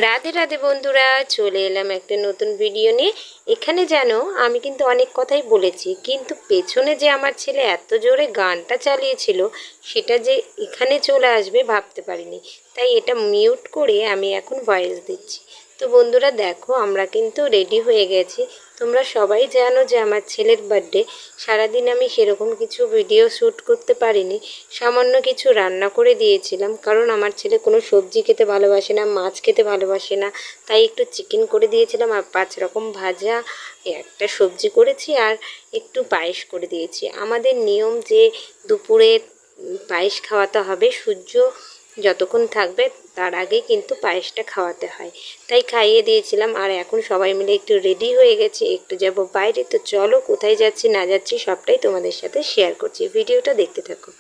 রাধে রাধে বন্ধুরা, চলে এলাম একটা নতুন ভিডিও নিয়ে। এখানে জানো, আমি কিন্তু অনেক কথাই বলেছি, কিন্তু পেছনে যে আমার ছেলে এত জোরে গানটা চালিয়েছিল সেটা যে এখানে চলে আসবে ভাবতে পারিনি। তাই এটা মিউট করে আমি এখন ভয়েস দিচ্ছি। তো বন্ধুরা দেখো, আমরা কিন্তু রেডি হয়ে গেছি। তোমরা সবাই জানো যে আমার ছেলের বার্থডে। সারাদিন আমি সেরকম কিছু ভিডিও শ্যুট করতে পারিনি, সামান্য কিছু রান্না করে দিয়েছিলাম, কারণ আমার ছেলে কোনো সবজি খেতে ভালোবাসে না, মাছ খেতে ভালোবাসে না। তাই একটু চিকেন করে দিয়েছিলাম আর 5 রকম ভাজা, একটা সবজি করেছি আর একটু পায়েস করে দিয়েছি। আমাদের নিয়ম যে দুপুরে পায়েস খাওয়াতে হবে, সূর্য যতক্ষণ থাকবে তার আগে কিন্তু পায়েসটা খাওয়াতে হয়। তাই খাইয়ে দিয়েছিলাম আর এখন সবাই মিলে একটু রেডি হয়ে গেছে, একটু যাব বাইরে। তো চলো, কোথায় যাচ্ছি না যাচ্ছি সবটাই তোমাদের সাথে শেয়ার করছি, ভিডিওটা দেখতে থাকো।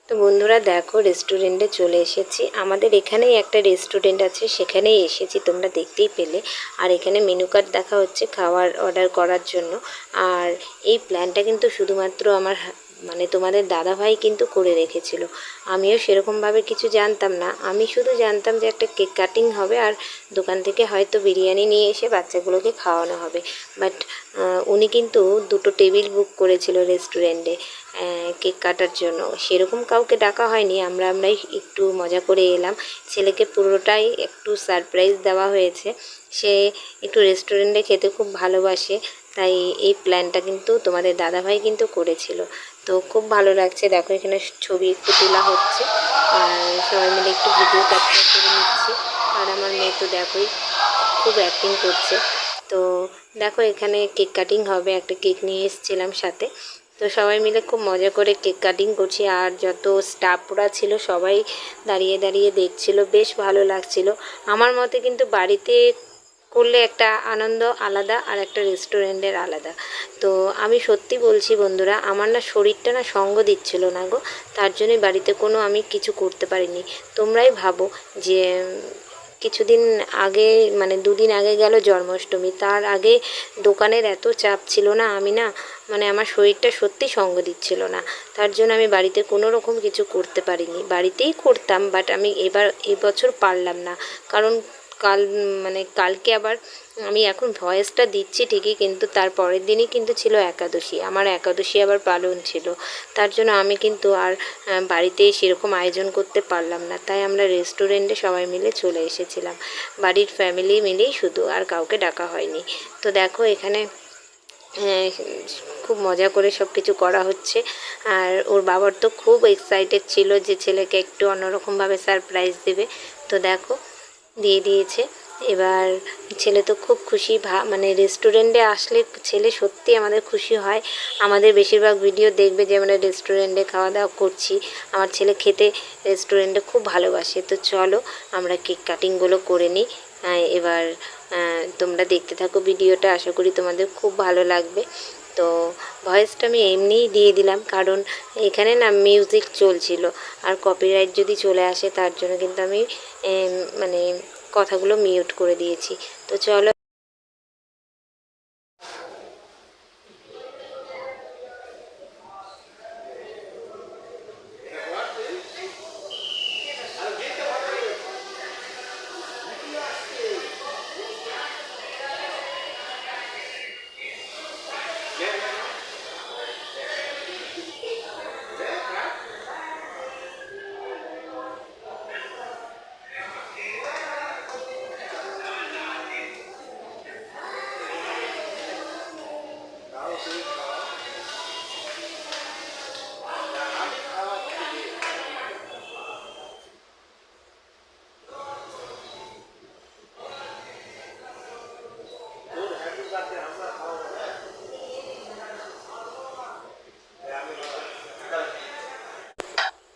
তো বন্ধুরা দেখো, রেস্টুরেন্টে চলে এসেছি। আমাদের এখানেই একটা রেস্টুরেন্ট আছে, সেখানেই এসেছি, তোমরা দেখতেই পেলে। আর এখানে মেনু কার্ড দেখা হচ্ছে খাবার অর্ডার করার জন্য। আর এই প্ল্যানটা কিন্তু শুধুমাত্র আমার মানে তোমাদের দাদাভাই কিন্তু করে রেখেছিল। আমিও সেরকমভাবে কিছু জানতাম না, আমি শুধু জানতাম যে একটা কেক কাটিং হবে আর দোকান থেকে হয়তো বিরিয়ানি নিয়ে এসে বাচ্চাগুলোকে খাওয়ানো হবে। বাট উনি কিন্তু 2টো টেবিল বুক করেছিল রেস্টুরেন্টে কেক কাটার জন্য। সেরকম কাউকে ডাকা হয়নি, আমরাই একটু মজা করে এলাম। ছেলেকে পুরোটাই একটু সারপ্রাইজ দেওয়া হয়েছে। সে একটু রেস্টুরেন্টে খেতে খুব ভালোবাসে, তাই এই প্ল্যানটা কিন্তু তোমাদের দাদাভাই কিন্তু করেছিল। তো খুব ভালো লাগছে, দেখো এখানে ছবি একটু তোলা হচ্ছে আর সবাই মিলে একটু ভিডিও ক্যাপচার করে নিচ্ছি। আর আমার মেয়ে তো দেখোই খুব অ্যাক্টিং করছে। তো দেখো, এখানে কেক কাটিং হবে, একটা কেক নিয়ে এসেছিলাম সাথে। তো সবাই মিলে খুব মজা করে কেক কাটিং করছি আর যত স্টাফরা ছিল সবাই দাঁড়িয়ে দাঁড়িয়ে দেখছিল, বেশ ভালো লাগছিল। আমার মতে কিন্তু বাড়িতে করলে একটা আনন্দ আলাদা আর একটা রেস্টুরেন্টের আলাদা। তো আমি সত্যি বলছি বন্ধুরা, আমার না শরীরটা না সঙ্গ দিচ্ছিল না গো, তার জন্যই বাড়িতে কোনো আমি কিছু করতে পারিনি। তোমরাই ভাবো যে কিছুদিন আগে, মানে 2 দিন আগে গেল জন্মাষ্টমী, তার আগে দোকানের এত চাপ ছিল না, আমি না মানে আমার শরীরটা সত্যি সঙ্গ দিচ্ছিল না। তার জন্য আমি বাড়িতে কোনো রকম কিছু করতে পারিনি। বাড়িতেই করতাম, বাট আমি এবছর পারলাম না। কারণ কালকে আবার আমি এখন ভয়েসটা দিচ্ছি ঠিকই, কিন্তু তার পরের দিনই কিন্তু ছিল একাদশী, আমার একাদশী আবার পালন ছিল। তার জন্য আমি কিন্তু আর বাড়িতে সেরকম আয়োজন করতে পারলাম না। তাই আমরা রেস্টুরেন্টে সবাই মিলে চলে এসেছিলাম, বাড়ির ফ্যামিলি মিলেই শুধু, আর কাউকে ডাকা হয়নি। তো দেখো এখানে খুব মজা করে সব কিছু করা হচ্ছে। আর ওর বাবার তো খুব এক্সাইটেড ছিল যে ছেলেকে একটু অন্যরকমভাবে সারপ্রাইজ দেবে। তো দেখো, দিয়ে দিয়েছে। এবার ছেলে তো খুব খুশি, মানে রেস্টুরেন্টে আসলে ছেলে সত্যি আমাদের খুশি হয়। আমাদের বেশিরভাগ ভিডিও দেখবে যে আমরা রেস্টুরেন্টে খাওয়া দাওয়া করছি। আমার ছেলে খেতে রেস্টুরেন্টে খুব ভালোবাসে। তো চলো আমরা কেক কাটিংগুলো করে নিই। এবার তোমরা দেখতে থাকো ভিডিওটা, আশা করি তোমাদের খুব ভালো লাগবে। তো ভয়েসটা আমি এমনিই দিয়ে দিলাম, কারণ এখানে না মিউজিক চলছিল, আর কপিরাইট যদি চলে আসে তার জন্য কিন্তু আমি মানে কথাগুলো মিউট করে দিয়েছি। তো চলো।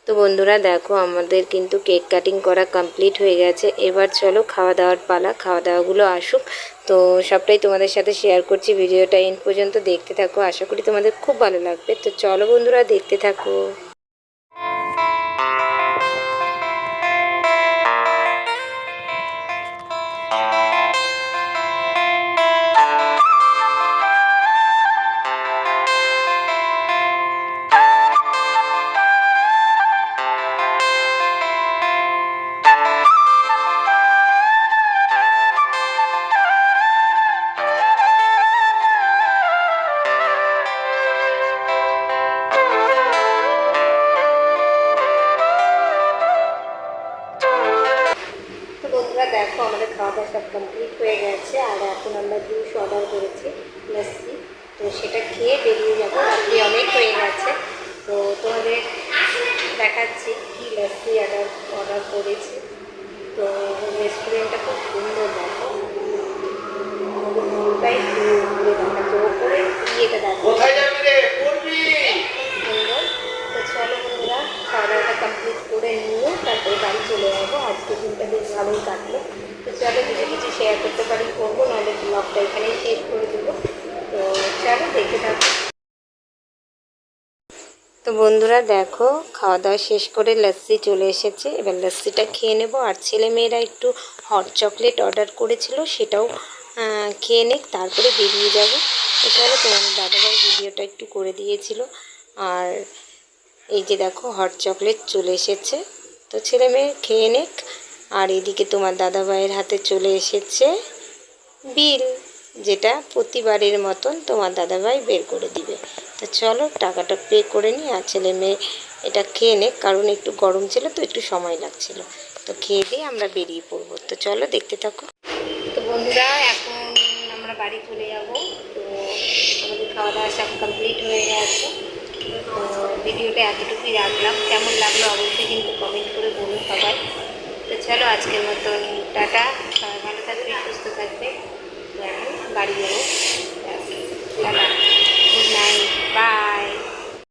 তো বন্ধুরা দেখো আমাদের কিন্তু কেক কাটিং করা কমপ্লিট হয়ে গেছে। এবার চলো খাওয়া দাওয়ার পালা, খাওয়া দাওয়াগুলো আসুক। তো সবটাই তোমাদের সাথে শেয়ার করছি, ভিডিওটা এন্ড পর্যন্ত দেখতে থাকো, আশা করি তোমাদের খুব ভালো লাগবে। তো চলো বন্ধুরা দেখতে থাকো। তো বন্ধুরা দেখো আমাদের খাওয়া দাওয়া সব কমপ্লিট হয়ে গেছে, আর এখন আমরা জুস অর্ডার করেছি, লস্যি। তো সেটা খেয়ে বেরিয়ে যাবো, রাত্রি অনেক হয়ে গেছে। তো তোমাদের দেখাচ্ছি কী লস্যি অর্ডার করেছি। তো রেস্টুরেন্টটা খুব সুন্দর, দেখো আমাদের মনটাই ঘুরে দেখাচ্ছে, ওপরে ইয়েটা দেখো সুন্দর। তো চলো বন্ধুরা খাওয়া দাওয়াটা কমপ্লিট করে নিয়ে তারপরে বাড়ি চলে যাবো। আজকে দিনটা বেশ ভালোই কাটলো। তো চলো কিছু কিছু শেয়ার করতে পারি করবো, নাহলে ব্লগটা এখানেই শেষ করে দেবো। তো চলো দেখে থাকো। তো বন্ধুরা দেখো খাওয়া দাওয়া শেষ করে লস্যি চলে এসেছে, এবার লস্যিটা খেয়ে নেবো। আর ছেলেমেয়েরা একটু হট চকলেট অর্ডার করেছিল, সেটাও খেয়ে নেক, তারপরে বেরিয়ে যাবো। তো চলো তোমাদের দাদাভাই ভিডিওটা একটু করে দিয়েছিল। আর এই যে দেখো হট চকলেট চলে এসেছে, তো ছেলে মেয়ে খেয়ে নেক। আর এদিকে তোমার দাদাভাইয়ের হাতে চলে এসেছে বিল, যেটা প্রতিবারের মতন তোমার দাদাভাই বের করে দিবে। তো চলো টাকাটা পে করে নিই, আর ছেলে মেয়ে এটা খেয়ে নেক, কারণ একটু গরম ছিল তো একটু সময় লাগছিল। তো খেয়ে দিয়ে আমরা বেরিয়ে পড়বো। তো চলো দেখতে থাকো। তো বন্ধুরা এখন আমরা বাড়ি চলে যাব। তো আমাদের খাওয়া দাওয়া সব কমপ্লিট হয়ে গেছে। তো ভিডিওটা এতটুকুই রাখলাম, কেমন লাগলো অবশ্যই কিন্তু কমেন্ট করে বলুন সবাই। তো চলো আজকের মতন টাটা, সবাই ভালো থাকবে, সুস্থ থাকবে। তো এখন বাড়ি যাবো, টাটা, গুড নাইট, বাই।